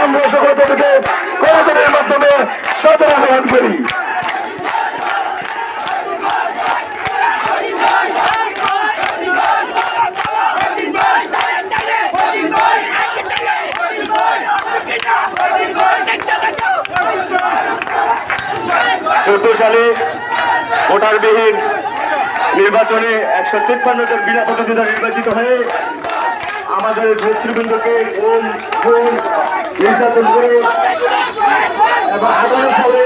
আমরা সকল থেকে করজনের মাধ্যমে সদর আহ্বান করি। সালে ভোটারবিহীন নির্বাচনে 153 জন বিনা প্রতিদ্বন্দ্বিতা নির্বাচিত হয়ে আমাদের নেতৃবৃন্দকে নির্যাতন করে এবং আগামী সালে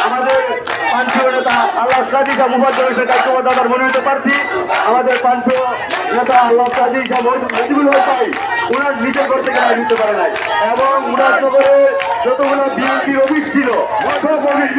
আমাদের পান্থীয় নেতা আল্লাহ কাজী শাহ মুফাজ্জল হোসেন কার্যকর্তার মনোনীত প্রার্থী আমাদের পান্থীয় নেতা আল্লাহ কাজী শাহ মজিবুল হক ভাই ওনার নিজের করতে গেলে নিতে পারে নাই এবং মুরাদনগরে যতগুলো বিএনপির অফিস ছিল সব অফিস